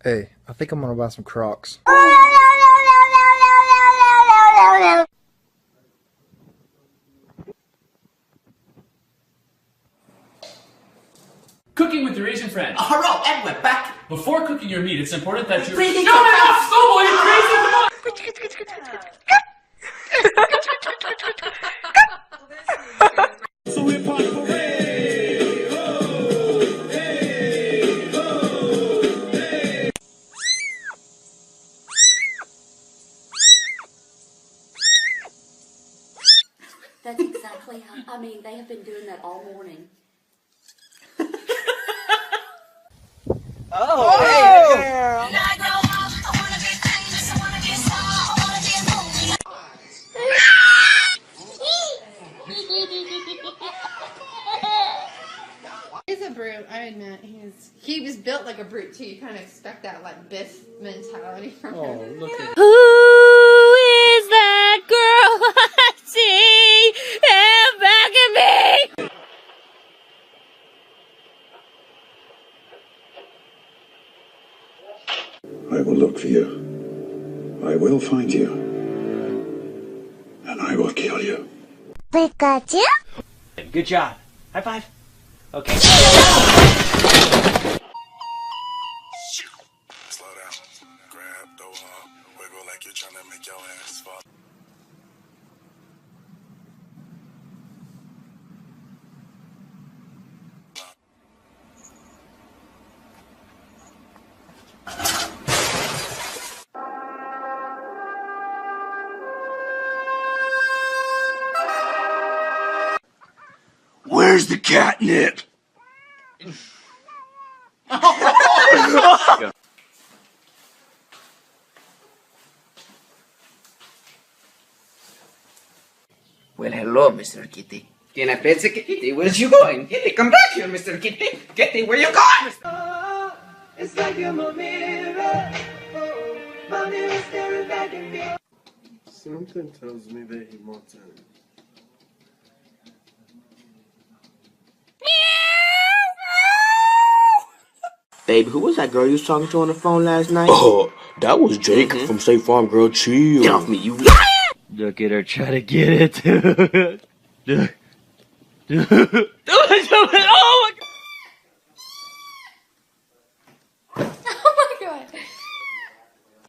Hey, I think I'm gonna buy some Crocs. Cooking with your Asian friends. Hello, and we're back. Before cooking your meat, it's important that you... Breathing Shut it off, Snowball, you crazy! Come on! So hip hop parade, oh, hey, oh, hey. That's exactly how, I mean, they have been doing that all morning. Oh, hey, girl. He's a brute, I admit. He was built like a brute too. You kind of expect that like Biff mentality from him. Oh, look at Who is that girl I see back at me? I will look for you. I will find you. And I will kill you. Pikachu? Good job. High five. Okay. Slow down. Grab, throw up, wiggle like you're trying to make your ass fall. Where's the catnip? Well, hello, Mr. Kitty. Tiene pizza, Kitty. Where's you going? Kitty, come back here, Mr. Kitty. Kitty, where you going? Oh, it's like you're my mirror. Oh, my mirror staring back at me. Something tells me that he wants it. Babe, who was that girl you was talking to on the phone last night? Oh, that was Jake from State Farm. Girl, chill. Get off me, you. Look at her try to get it. Oh!